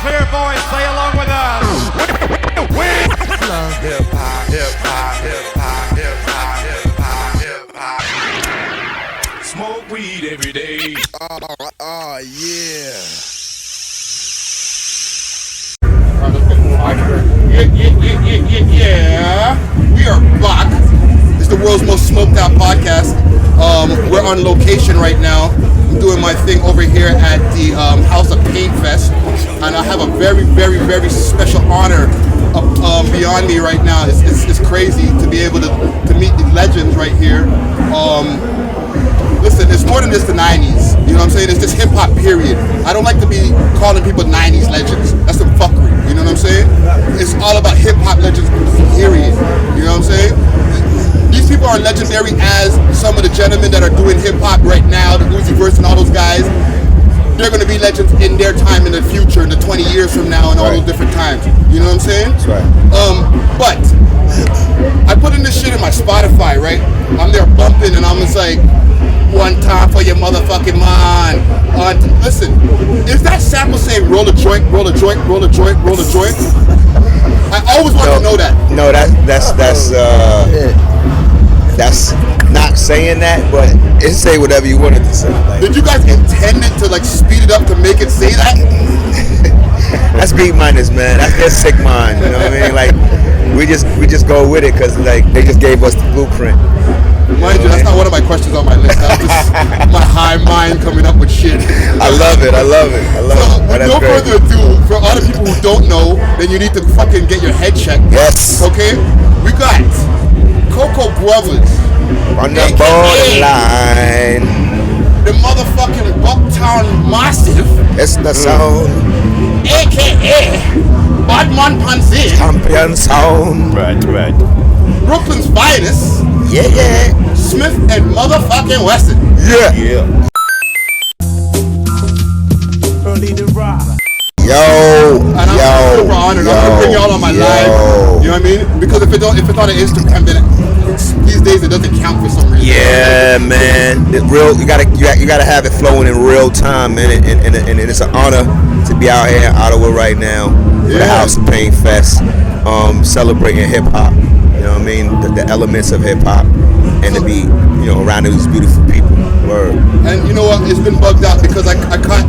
clear, boys. Say along with us. Hip hop, hip hop, hip hop, hip hop, hip hop, hip hop. Smoke weed every day. Oh yeah. Yeah. We are back. It's the world's most smoked out podcast. We're on location right now. I'm doing my thing over here at the House of Paint Fest, and I have a very, very, very special honor beyond me right now. It's crazy to be able to meet the legends right here. Listen, it's more than just the 90s. You know what I'm saying? It's just hip hop, period. I don't like to be calling people 90s legends. That's some fuckery. You know what I'm saying? It's all about hip hop legends, period. You know what I'm saying? These people are legendary as some of the gentlemen that are doing hip hop right now, the Uzi Verse and all those guys. They're going to be legends in their time in the future, in the 20 years from now, and all those different times. You know what I'm saying? That's right. But I put in this shit in my Spotify, right? I'm there bumping, and I'm just like, one time for your motherfucking mind. Listen, is that sample saying roll a joint, roll a joint, roll a joint, roll a joint? I always want to know that. No, that's not saying that, but it say whatever you wanted to say. Like, did you guys intend it to like speed it up to make it say that? That's beat minus, man. That's their sick mind. You know what I mean? Like we just go with it because like they just gave us the blueprint. Mind you, that's not one of my questions on my list. That's just my high mind coming up with shit. I love it. So, with no further ado, for all the people who don't know, then you need to fucking get your head checked. Yes. Okay? We got Coco Brothers. On the borderline. The motherfucking Bucktown Massive. It's the sound. AKA Badman Panzi. Champion sound. Right. Brooklyn's finest. Yeah. Smif and motherfucking Wessun. Yeah. Early to rock. And I'm super honored. I'm gonna bring y'all on my live. You know what I mean? Because if it's on Instagram, then these days it doesn't count for some reason. Yeah, man. You gotta have it flowing in real time, man. And it's an honor to be out here in Ottawa right now for the House of Paint Fest, celebrating hip hop. You know what I mean? The elements of hip hop, and to be around these beautiful people. Word. And you know what? It's been bugged out because I caught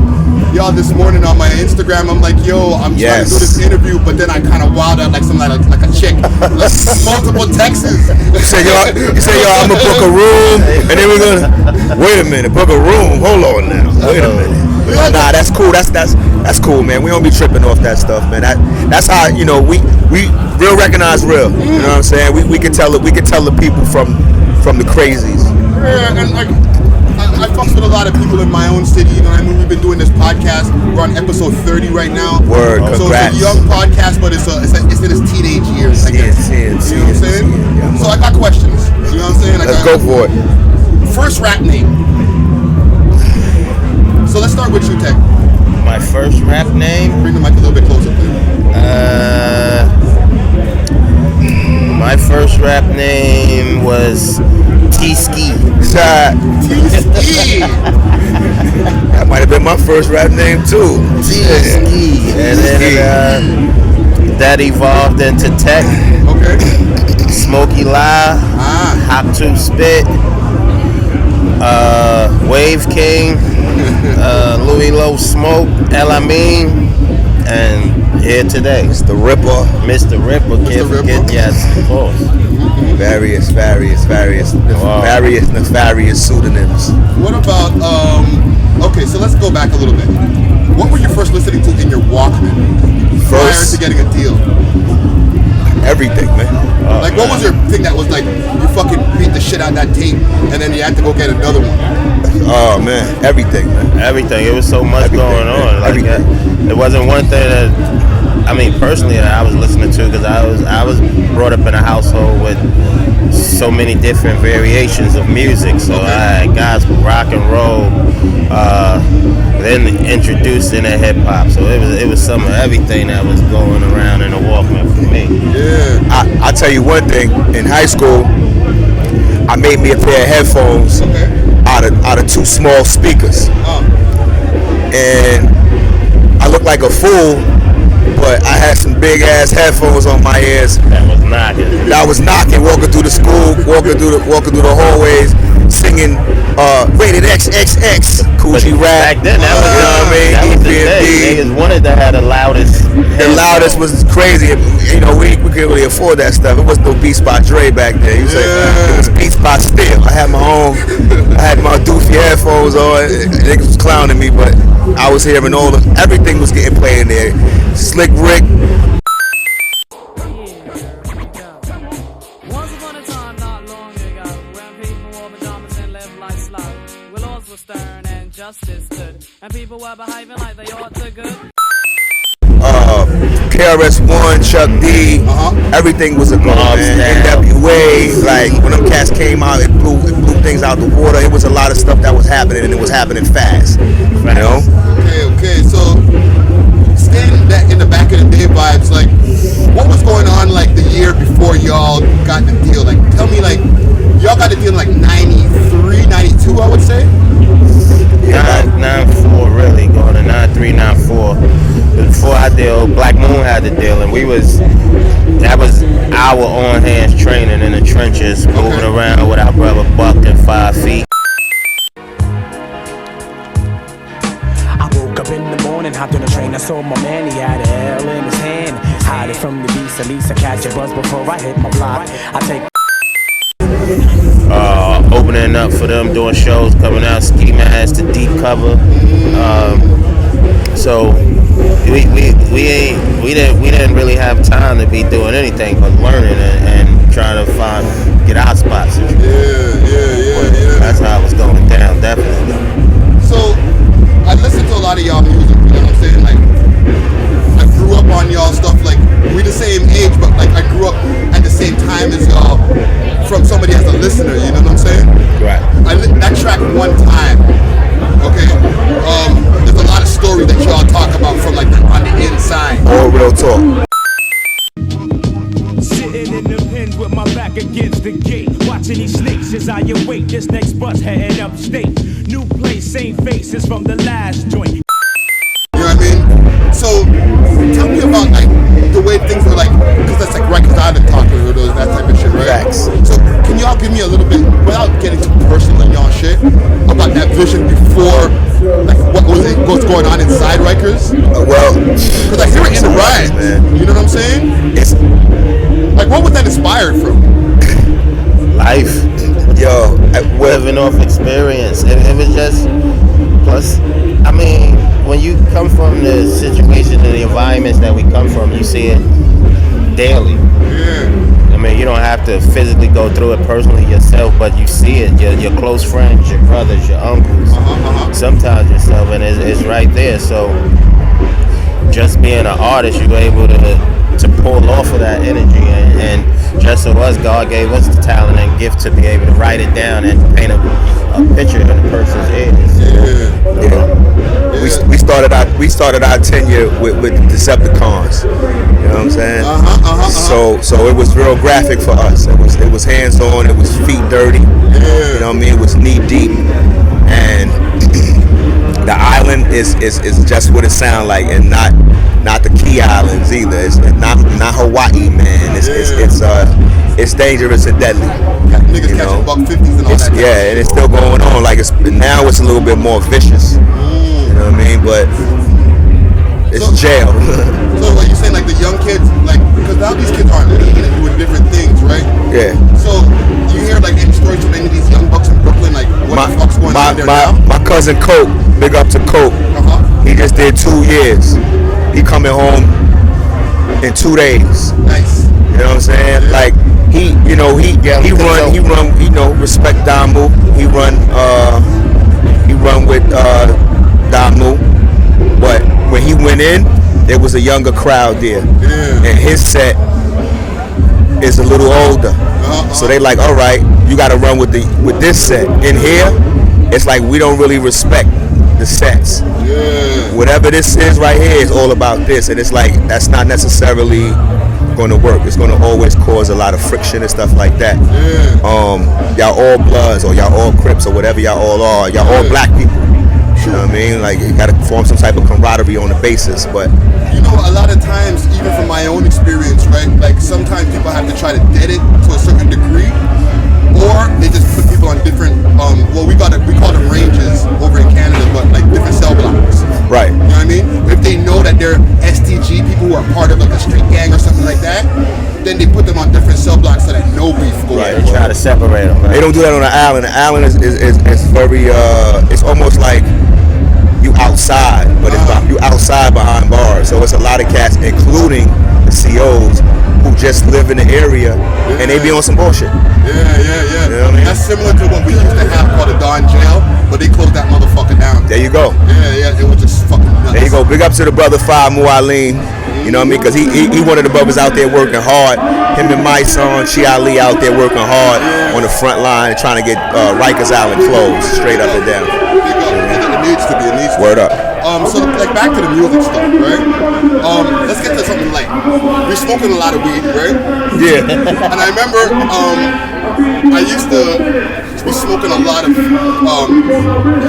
y'all this morning on my Instagram. I'm like, yo, I'm trying to do this interview, but then I kind of wild out like like a chick. Like multiple texts. You say, yo, I'm gonna book a room, and then we're gonna wait a minute, book a room. Hold on now. Wait a minute. Nah, that's cool. That's cool, man. We don't be tripping off that stuff, man. That's how we real recognize real. You know what I'm saying? We can tell the people from the crazies. Yeah, and like I fucks with a lot of people in my own city. You know what I mean? We've been doing this podcast. We're on episode 30 right now. Word, so congrats. it's a young podcast, but it's in its teenage years. I guess. You know what I'm saying? So I got questions. You know what I'm saying? Let's go for it. First rap name. So let's start with you, Tech. My first rap name? Bring the mic a little bit closer, please. My first rap name was T-Ski. T-Ski. That might have been my first rap name too. T-Ski. And then that evolved into Tech. Okay. Smokey Lie. Hop to Spit. Wave King. Louis Low Smoke. El Amin. And here today. Mr. Ripper. Mr. Ripper. Yes, of course. Various nefarious pseudonyms. What about, okay, so let's go back a little bit. What were you first listening to in your Walkman prior to getting a deal? Everything, man. Like, what was your thing that was like, you fucking beat the shit out of that tape, and then you had to go get another one? Oh, man. Everything, man. Everything. It was so much going on. Like, it wasn't one thing that, personally, I was listening to, because I was brought up in a household with so many different variations of music. So I had guys with rock and roll, then introduced into hip hop. So it was some of everything that was going around in the Walkman for me. Yeah. I'll tell you one thing. In high school, I made me a pair of headphones out of two small speakers. And I looked like a fool but I had some big ass headphones on my ears. That was knocking. Walking through the school, walking through the hallways, singing Rated XXX, Coogee Rap. Back then, that was the thing. Niggas wanted to have the loudest. The loudest was crazy. You know, we couldn't really afford that stuff. It wasn't no Beats by Dre back then. It was Beats by Still. I had my own. I had my doofy headphones on. Niggas was clowning me, but I was hearing everything was getting played in there. Slick Rick. Once upon a time, not long ago, when people wore pajamas and lived like slow, where laws were stern and justice stood, and people were behaving like they ought to good. KRS-One, Chuck D, everything was a go, man. NWA, like when them cats came out, it blew things out the water. It was a lot of stuff that was happening, and it was happening fast. You know? Okay. So staying back in the back of the day vibes, like what was going on like the year before y'all got the deal? Like tell me, like y'all got the deal in like 93, 92, I would say. 94 really, going to 93, 94. Before I deal, Black Moon had the deal, and that was our on hands training in the trenches, moving around with our brother Buck and 5 feet. I woke up in the morning, hopped on the train, I saw my man, he had a L in his hand. Hide it from the beast, at least I catch a buzz before I hit my block. I take opening up for them, doing shows, coming out, ski mask to deep cover. So we didn't really have time to be doing anything but learning and trying to get our spots. Yeah. That's how it was going down, definitely. So I listened to a lot of y'all music, you know what I'm saying? Like I grew up on y'all stuff, like we the same age, but like I grew up at the same time as y'all from somebody as a listener, you know what I'm saying? Right. That track one time, okay? There's a lot of story that y'all talk about from like on the inside. All real talk. Sitting in the pens with my back against the gate, watching these snakes as I await this next bus heading upstate. New place, same faces from the last joint. You know what I mean? So tell me about like the way things were like, because that's like records out of talking or that type of shit, right? Facts. So can y'all give me a little bit, without getting too personal in y'all shit, about that vision before, like what's going on inside Rikers? Well, because I hear it in the rhymes, man. You know what I'm saying? It's like what was that inspired from? Life. Yo, living off experience. It was just, plus, I mean, when you come from the situation and the environments that we come from, you see it daily. Yeah. I mean, you don't have to physically go through it personally yourself, but you see it. Your close friends, your brothers, your uncles, sometimes yourself, and it's right there. So just being an artist, you're able to pull off of that energy, and just so us, God gave us the talent and gift to be able to write it down and paint a picture in the person's head. Yeah. We started our tenure with the Decepticons. You know what I'm saying? So it was real graphic for us. It was hands on. It was feet dirty. Yeah. You know what I mean? It was knee deep, and the island is just what it sounds like, and not the Key Islands either. It's not Hawaii, man. It's dangerous and deadly. Niggas catching $150s and all that. Yeah, and it's still going on. Like now it's a little bit more vicious. You know what I mean? But it's jail. So are you saying like the young kids, like, because now these kids aren't leaving and doing different things, right? Yeah. So you hear like any stories from any of these young bucks in Brooklyn, like what the fuck's going on there now? My cousin Coke, big up to Coke. He just did 2 years. He coming home in 2 days. Nice. You know what I'm saying? Yeah. Like he run, respect Damu. He run with Damu. But when he went in, there was a younger crowd there. Yeah. And his set is a little older. So they like, all right, you gotta run with this set. In here, it's like we don't really respect the sets. Yeah. Whatever this is right here is all about this, and it's like that's not necessarily going to work. It's going to always cause a lot of friction and stuff like that. Yeah. Y'all all Bloods or y'all all Crips or whatever y'all all are. Y'all all black people. You know what I mean? Like, you gotta form some type of camaraderie on the basis, but You know, a lot of times, even from my own experience, right? Like sometimes people have to try to dead it to a certain degree, or they just put people on different. Well, we call them ranges over in Canada, but like different cell blocks. right. You know what I mean? If they know that they're STG people who are part of like a street gang or something like that, then they put them on different cell blocks so that no beef goes. Right. They try to separate them. Right? They don't do that on the island. The island is very it's almost like you outside, but you outside behind bars. So it's a lot of cats, including the COs, who just live in the area and they be on some bullshit. Yeah. You know what I mean? That's similar to what we used to have called a Don Jail, but they closed that motherfucker down. There you go. Yeah, it was just fucking nuts. There you go. Big up to the brother Five Mualim. You know what I mean? Because he one of the brothers out there working hard. Him and my son, Chi Ali, out there working hard on the front line trying to get Rikers Island closed straight up and down. It needs to be. Word up. So like back to the music stuff, right? Let's get to something light. We're smoking a lot of weed, right? Yeah. And I remember I used to be smoking a lot of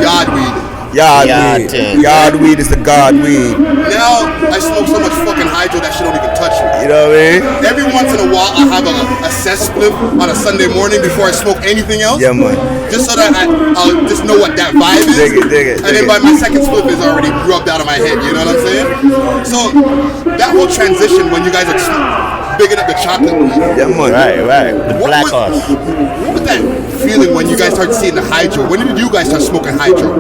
yard weed. Yard weed is the God weed. Now I smoke so much fucking hydro that shit don't even touch me. You know what I mean? Every once in a while I have a cess split on a Sunday morning before I smoke anything else. Yeah, man. Just so that I'll just know what that vibe is. Dig it. And then by my second split is already rubbed out of my head, you know what I'm saying? So that whole transition when you guys are bigging up the chocolate weed. Yeah, man. Right. The black horse. What was that feeling when you guys started seeing the hydro? When did you guys start smoking hydro?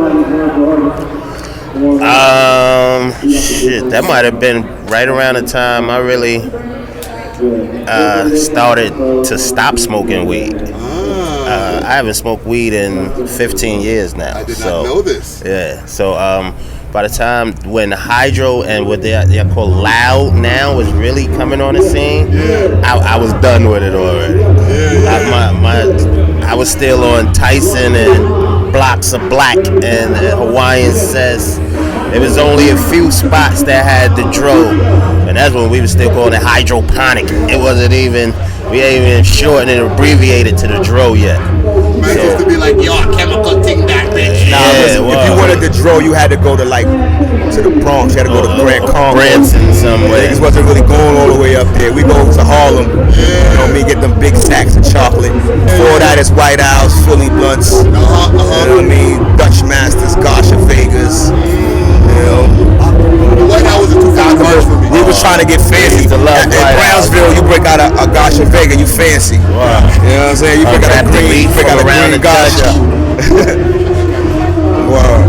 Shit, that might have been right around the time I really started to stop smoking weed. I haven't smoked weed in 15 years now. I did not know this. Yeah, so by the time when hydro and what they call loud now was really coming on the scene, I was done with it already. I was still on Tyson and Blocks of Black and Hawaiian Cess. There was only a few spots that had the dro, and that's when we were still calling it hydroponic. It wasn't even, we ain't even shortened and abbreviated to the dro yet. Man used to be like, yo, a chemical thing that bitch. Listen, if you wanted the dro, you had to go to the Bronx. You had to go to Grand Congo. Branson somewhere. Niggas wasn't really going all the way up there. We go to Harlem. You know what I mean? Get them big sacks of chocolate. Before that, it's White House, Philly Blunts. You know what I mean? Dutch Masters, Gasha Vegas. You know. White House was too much for me. We was trying to get fancy. In Brownsville, you break out a Gasha Vega, you fancy. Wow. You know what I'm saying? You break out a green, Gasha. Wow.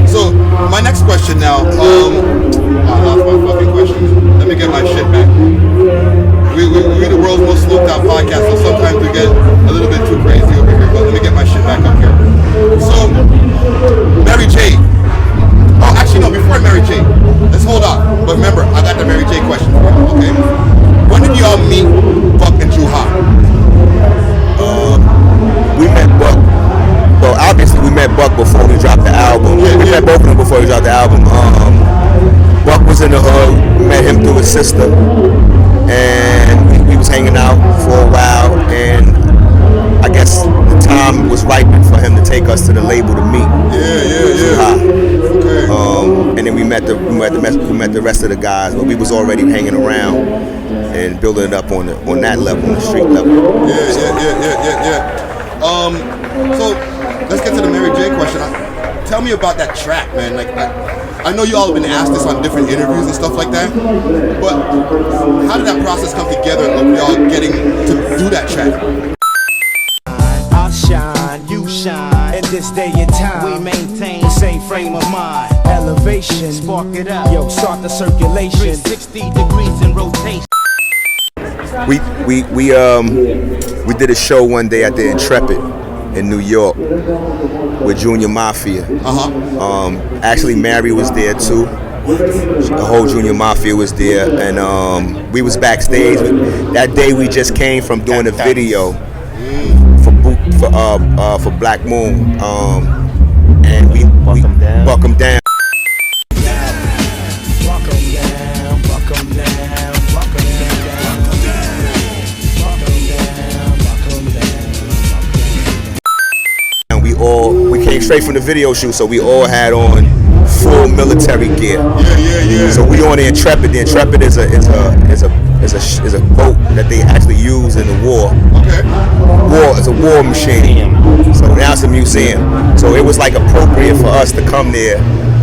So my next question now, I lost my fucking question. Let me get my shit back. We're the world's most smoked out podcast, so sometimes we get a little bit too crazy over here, but let me get my shit back up here. So, Mary J. Oh, actually no, before Mary J. Let's hold on. But remember, I got the Mary J question for you, okay? When did y'all meet Buck and Juha? We met Buck. Well, obviously we met Buck before we dropped the album. We met both of them before we dropped the album. Buck was in the hood. We met him through his sister, and we was hanging out for a while. And I guess the time was ripe for him to take us to the label to meet. Okay. And then we met the rest of the guys, but we was already hanging around and building it up on that level, on the street level. Yeah. So let's get to the Mary J question. Tell me about that track, man. Like, I know you all have been asked this on different interviews and stuff like that, but how did that process come together of y'all getting to do that track? I shine, you shine. In this day and time, we maintain the same frame of mind. Elevation, spark it up. Yo, start the circulation. 360 degrees in rotation. We did a show one day at the Intrepid in New York with Junior Mafia. Actually, Mary was there too. The whole Junior Mafia was there, and we was backstage. That day we just came from doing a video for Black Moon, and we buck 'em down. We came straight from the video shoot, so we all had on full military gear. Yeah. So we on the Intrepid. The Intrepid is a boat that they actually use in the war. Okay. It's a war machine. So now it's a museum. So it was like appropriate for us to come there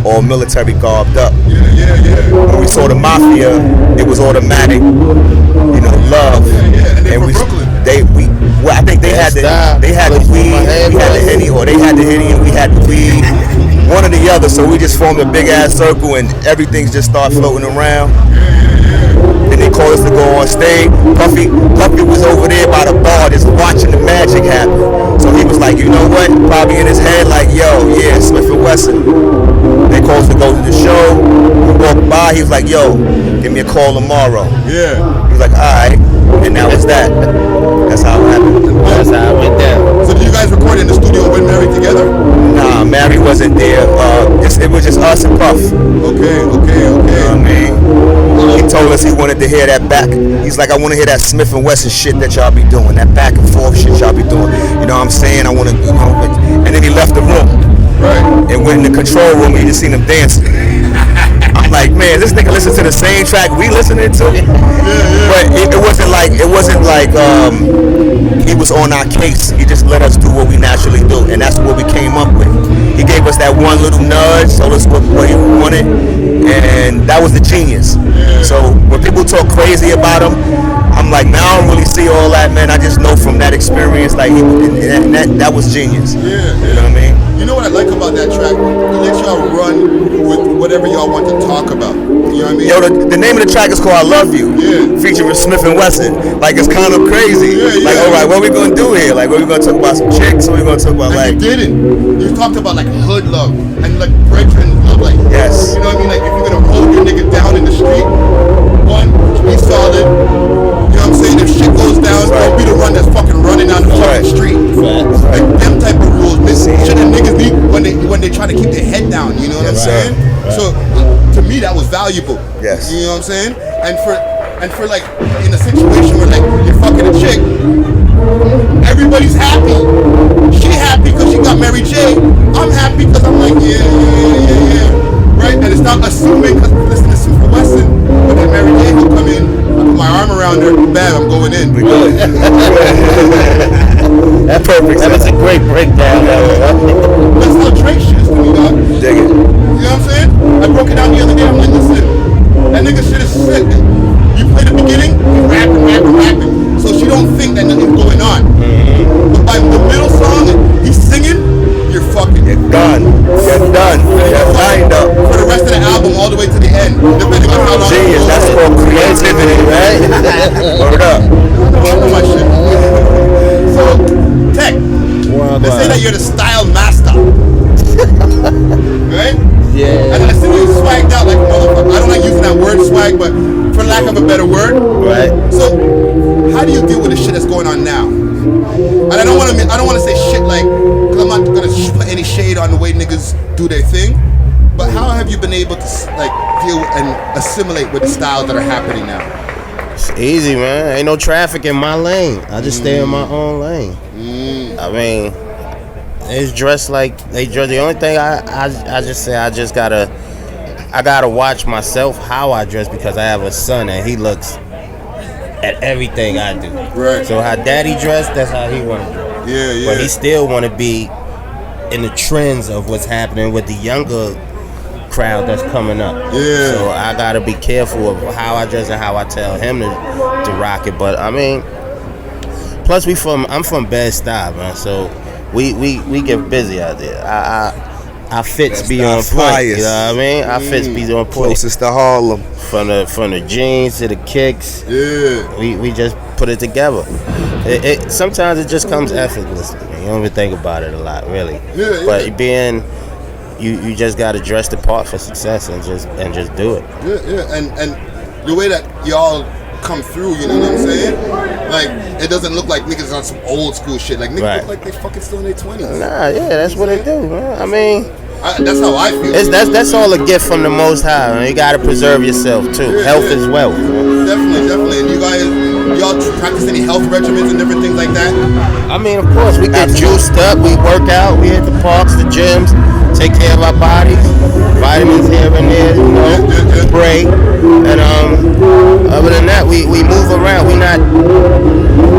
all military garbed up. Yeah. When we saw the Mafia, it was automatic, love. Yeah. And we, Brooklyn. I think they had the weed, we had the Henny, or they had the Henny and we had the weed, one or the other. So we just formed a big ass circle and everything just started floating around. And they called us to go on stage. Puffy was over there by the bar just watching the magic happen. So he was like, you know what? Probably in his head like, yo, yeah, Smif and Wessun. They called us to go to the show. We walked by. He was like, yo, give me a call tomorrow. Yeah. He was like, all right. And that was that. That's how it happened. That's how it went down. So did you guys record in the studio when married together? Nah, Mary wasn't there. It was just us and Puff. Okay. I mean, he told us he wanted to hear that back. He's like, I want to hear that Smif and Wessun shit that y'all be doing, that back and forth shit y'all be doing. You know what I'm saying? I want to, and then he left the room. Right. And went in the control room and you just seen him dancing. I'm like, man, this nigga listens to the same track we listening to. But it wasn't like he was on our case. He just let us do what we naturally do, and that's what we came up with. He gave us that one little nudge, told us what he wanted, and that was the genius. So when people talk crazy about him, I'm like, man, I don't really see all that, man. I just know from that experience, like that was genius. Yeah. You know what I mean? You know what I like about that track? It lets y'all run with whatever y'all want to talk about. You know what I mean? Yo, the name of the track is called I Love You. Yeah. Featuring Smif and Wessun. Like, it's kind of crazy. Yeah. Like, all right, what are we going to do here? Like, what are we going to talk about? Some chicks? What are we going to talk about? And like, you didn't. You talked about, like, hood love and, like, brethren love. Like, yes. You know what I mean? Like, if you're going to hold your nigga down in the street, one, be solid. You know what I'm saying? If shit goes down, don't be the one that's fucking running down the fucking street. Like, them type of rules. Shit that niggas need when they try to keep their head down. You know what I'm saying? So, to me, that was valuable. Yes. You know what I'm saying? And for like in a situation where like you're fucking a chick, everybody's happy. She happy because she got Mary J. I'm happy because I'm like yeah. Right? And it's not assuming because listen to Smif and Wessun, but then Mary J will come in, I put my arm around her, bam, I'm going in. That's perfect. That was a great breakdown. That's how Drake shit is to me, dog. Dig it. You know what I'm saying? I broke it down the other day. I'm like, listen, that nigga shit is sick. You play the beginning, he's rapping. So she don't think that nothing's going on. But by the middle song, he's singing, you're fucking. You're done. You're lined up. For the rest of the album, all the way to the end, depending on how long. Genius. That's called creativity, right? Word up. I know my shit. So, Tech, they say that you're the style master. Right? Yeah. And I see you swagged out like a motherfucker. I don't like using that word swag, but for lack of a better word. Right. So, how do you deal with the shit that's going on now? And I don't want to say shit like, because I'm not gonna put any shade on the way niggas do their thing. But how have you been able to like deal and assimilate with the styles that are happening now? It's easy, man. Ain't no traffic in my lane. I just stay in my own lane. I mean, it's dressed like they dress. The only thing I just say I gotta watch myself how I dress because I have a son and he looks at everything I do. Right. So how daddy dressed, that's how he want to dress. Yeah. But he still want to be in the trends of what's happening with the younger crowd that's coming up. Yeah. So I gotta be careful of how I dress and how I tell him to rock it. But I mean, plus I'm from Bed-Stuy, man. So we get busy out there. Our fits be on point. You know what I mean? Our fits be on point. Closest to Harlem. From the jeans to the kicks. Yeah. We just put it together. Sometimes it just comes effortlessly. You don't even think about it a lot, really. Yeah. But being you just gotta dress the part for success and just do it. Yeah. And the way that y'all come through, you know what I'm saying? Like, it doesn't look like niggas on some old school shit. Like, niggas look like they fucking still in their 20s. Nah, yeah, that's what they do, man. I mean, that's how I feel. That's all a gift from the Most High, man. You gotta preserve yourself, too. Yeah, Health is wealth, man. Definitely. And you guys y'all practice any health regimens and different things like that? I mean, of course, we get juiced up, we work out, we hit the parks, the gyms, take care of our bodies, vitamins here and there, you know, spray. And other than that, we move around. We not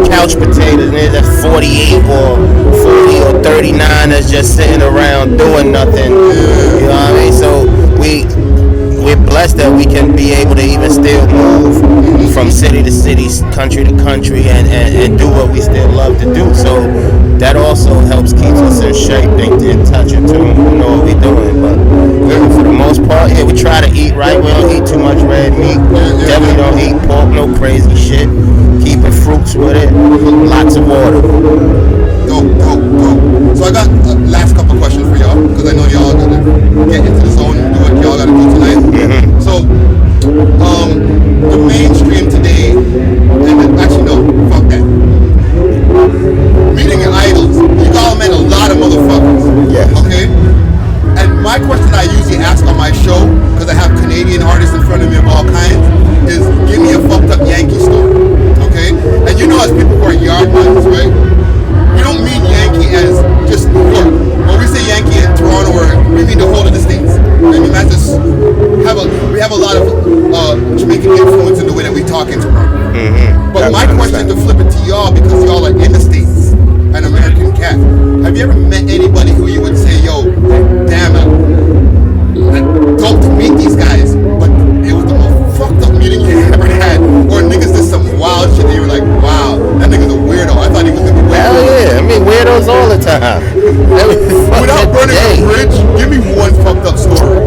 couch potatoes, and that's 48 or 40 or 39 that's just sitting around doing nothing. You know what I mean? So we're blessed that we can be able to even still move from city to city, country to country, and do what we still love to do. So that also helps keep us in shape, in touch, and tune. We know what we're doing. But for the most part, we try to eat right. We don't eat too much red meat. Definitely don't eat pork, no crazy shit. Keeping fruits with it. Lots of water. Dope. So I got last couple questions for y'all, because I know y'all gotta get into the zone and do what y'all gotta do tonight. Mm-hmm. So, the mainstream today, and actually no, fuck that. Meeting your idols, you all met a lot of motherfuckers. Yes. Okay? And my question I usually ask on my show, because I have Canadian artists in front of me of all kinds, is give me a fucked up Yankee story. Okay? And you know, as people who are yard nuts, right? We don't mean Yankee as just New York. When we say Yankee in Toronto, we mean the whole of the States. I mean, we have a lot of Jamaican influence in the way that we talk in Toronto. Mm-hmm. But my question to flip it to y'all, because y'all are in the States, an American cat. Have you ever met anybody who you would say, yo, damn it, dope to meet these guys, but it was the most fucked up meeting you ever had, or niggas did some wild shit that you were like, wow, that nigga's a weirdo. I thought he was gonna be weird. Hell yeah, I mean weirdos all the time. Without burning a bridge, give me one fucked up story.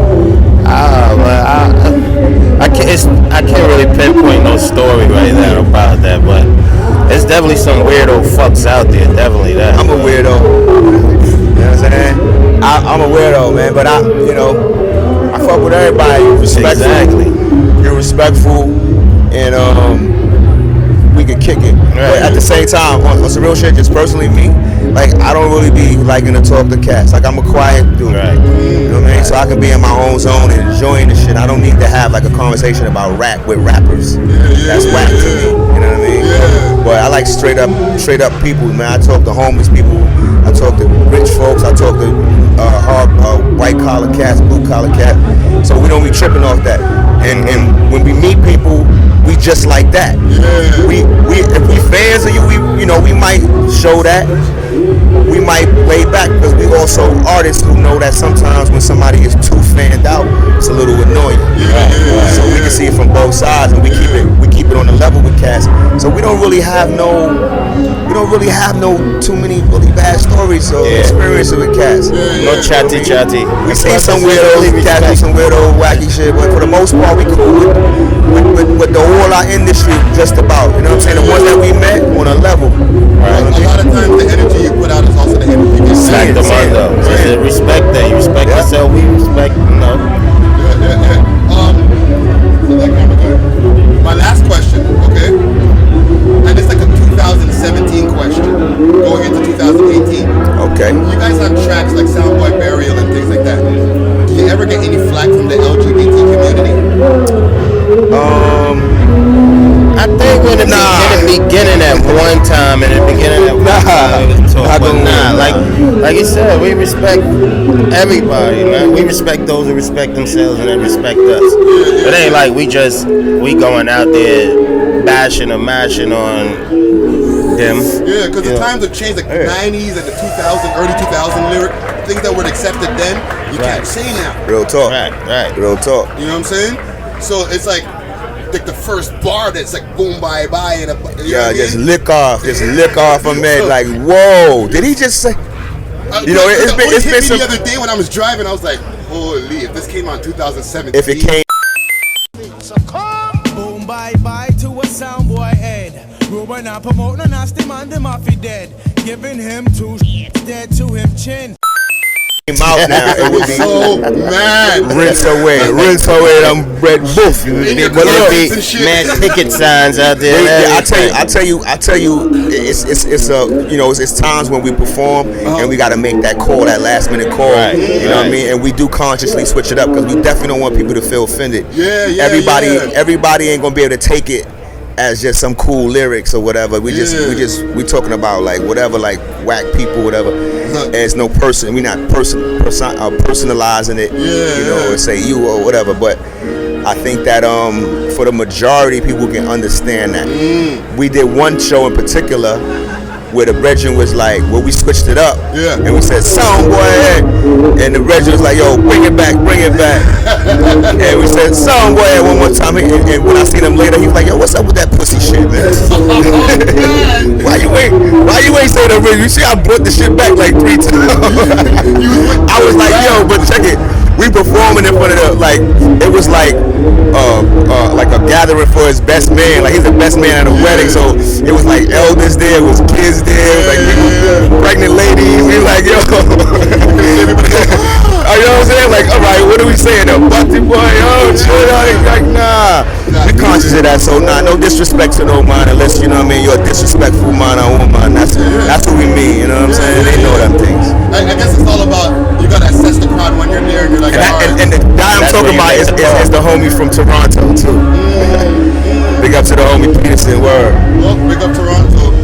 I can't really pinpoint no story right now about that, but there's definitely some weirdo fucks out there. Definitely that. I'm a weirdo. You know what I'm saying? I'm a weirdo, man. But I fuck with everybody. Respectful. Exactly. You're respectful, and we can kick it. Right. But at the same time, on some real shit, just personally me, like I don't really be liking to talk to cats. Like I'm a quiet dude. Right. You know what I mean? So I can be in my own zone and enjoying the shit. I don't need to have like a conversation about rap with rappers. That's whack to me. You know what I mean? Yeah. But I like straight up people, man. I talk to homeless people. I talk to rich folks. I talk to white collar cats, blue collar cats. So we don't be tripping off that. And when we meet people, we just like that. Yeah. We if we fans of you, we might show that. We might lay back, because we also artists who know that sometimes when somebody is too fanned out, it's a little annoying. So we can see it from both sides, and we keep it on the level with cats. So we don't really have too many really bad stories or experiences with cats. No chatty. We see some weirdos, cats do some weirdo wacky shit, but for the most part, we cool with the whole our industry just about. You know what I'm saying? The ones that we met on a level. Right. A lot of times the energy you put out is also the energy you get. Respect the man though. Respect that. You respect yourself. We respect. Yeah. So that kind of good. My last question, okay? And it's like a 2017 question going into 2018. Okay. You guys have tracks like Soundboy Burial and things like that. Do you ever get any flack from the LGBT community? I think in the beginning at one time, like you said, we respect everybody, man. We respect those who respect themselves and they respect us. It ain't like we going out there bashing or mashing on them. Yeah, because the times have changed, like the 90s and the 2000, early 2000 lyric, things that were accepted then, you can't say now. Real talk. Right. Real talk. You know what I'm saying? So it's like the first bar that's like boom bye and just lick off from it. Like, whoa, did he just say? It's been some. The other day when I was driving, I was like, holy, if this came out in 2017. If it came. So come boom bye to a soundboy head. Ruben and promote no nasty man, them off he dead. Giving him two dead to him chin. Out now, it would be so mad. Rinse away them red boof. Man, ticket signs out there. I tell you, it's times when we perform and we got to make that call, that last minute call. You know what I mean? And we do consciously switch it up because we definitely don't want people to feel offended. Everybody ain't gonna be able to take it as just some cool lyrics or whatever. We talking about like whatever, like whack people, whatever. There's no person. We not personalizing it. You know, and say you or whatever. But I think that for the majority, people can understand that. We did one show in particular where the brethren was like, well, we switched it up, and we said, "Sound boy," and the brethren was like, "Yo, bring it back," and we said, "Sound boy," one more time, and when I seen him later, he was like, "Yo, what's up with that pussy shit, man? Why you ain't say the original? You see, I brought the shit back like 3 times." I was like, "Yo, but check it. We performing in front of the, like, it was like a gathering for his best man. Like, he's the best man at a wedding, so it was like elders there, it was kids there, it was like people, pregnant ladies. He was like, yo, you know what I'm saying? Like, all right, what are we saying? A busty boy, oh, shit, like, nah. We conscious of that, so nah, no disrespect to no man, unless, you know what I mean, you're a disrespectful man or woman. That's what we mean, you know what I'm saying? They know them things. I guess it's all about, you gotta assess the crowd when you're there, and you're like, and the guy I'm talking about is the homie from Toronto too. Big up to the homie Peterson. Word. Well, big up Toronto.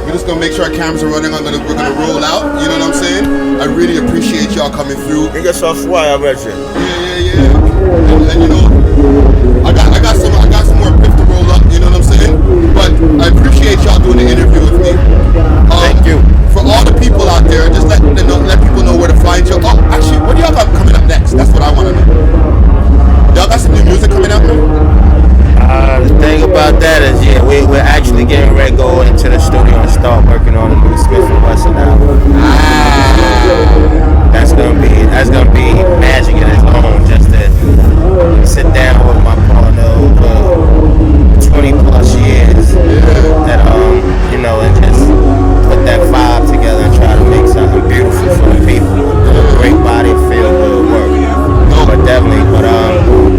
We're just gonna make sure our cameras are running. We're gonna roll out. You know what I'm saying? I really appreciate y'all coming through. You get some fly, I bet you. Yeah. And you know, I got some more piff to roll up. You know what I'm saying? But I appreciate y'all doing the interview with me. Thank you. For all the people out there, just let people know where to find you. Oh, actually, what do y'all got coming up next? That's what I want to know. Y'all got some new music coming out, man? The thing about that is, we're actually getting ready to go into the studio and start working on a new Smif and Wessun album. That's gonna be magic in its own. Just to sit down with my partner over 20 plus years, that you know, and just put that vibe together and try to make something beautiful for the people. A great body, feel good work. But definitely,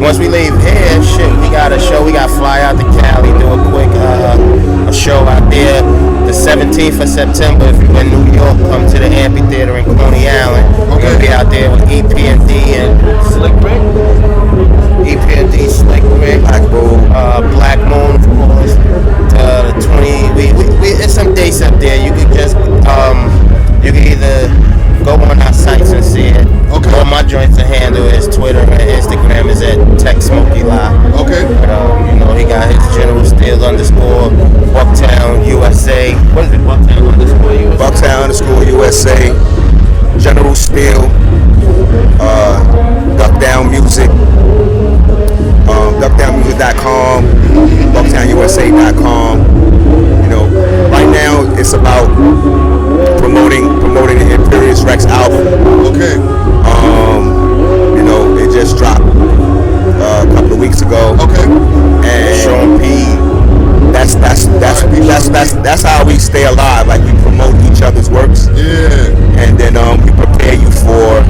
once we leave here, shit, we got a show. We got to fly out to Cali, do a quick a show out there. The 17th of September, if you're in New York, come to the amphitheater in Coney Island. We're gonna be out there with EPMD and Slick Rick. EPMD, Slick Rick, Black Moon, of course. The 20. It's some dates up there. You could just you can either go on our sites and see it. Okay. All my joints to handle is Twitter and Instagram is at Tech Smokey Live. Okay. But, you know, he got his General Steele _ Bucktown USA. What is it? Bucktown _ USA. Bucktown _ USA. General Steele. Duckdown Music. Duckdownmusic.com. BucktownUSA.com. You know, right now it's about promoting the Imperious Rex album. Okay. You know, it just dropped a couple of weeks ago. Okay. And Sean P. That's how we stay alive. Like, we promote each other's works. Yeah. And then we prepare you for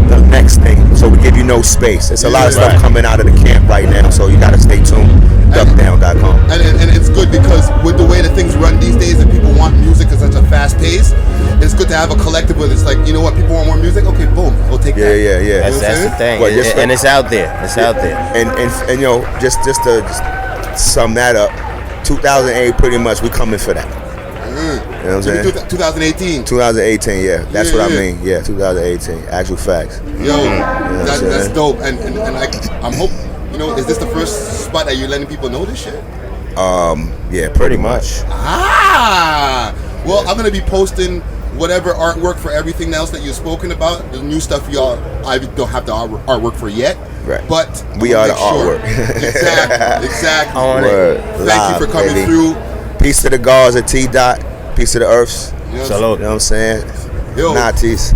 the next thing. So we give you no space. There's a lot of stuff coming out of the camp right now. So you gotta stay tuned. Duckdown.com. And it's good because with the way that things run these days and people want music at such a fast pace, it's good to have a collective where it's like, you know what, people want more music? Okay, boom, we'll take that. Yeah. That's the thing. Well, and it's out there. It's out there. And you know, just to sum that up, 2008 pretty much we coming for that. You know what I'm saying? 2018. 2018, yeah. That's what I mean. Yeah, 2018. Actual facts. Yo, that's dope. And I'm hoping, you know, is this the first spot that you're letting people know this shit? Yeah, pretty much. Well, I'm gonna be posting whatever artwork for everything else that you've spoken about. The new stuff y'all, I don't have the artwork for yet. Right. But we are the artwork. Exactly. Word. Thank you for coming through. Peace to the gods at T-Dot. Peace to the earths. Salute. You know what I'm saying? Yo, Nazis.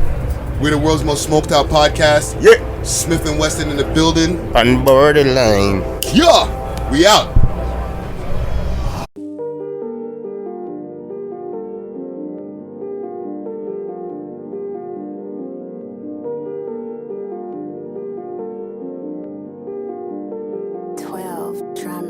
we're the world's most smoked out podcast. Yeah. Smif and Wessun in the building. Unboarded line. Yeah. We out. Drama.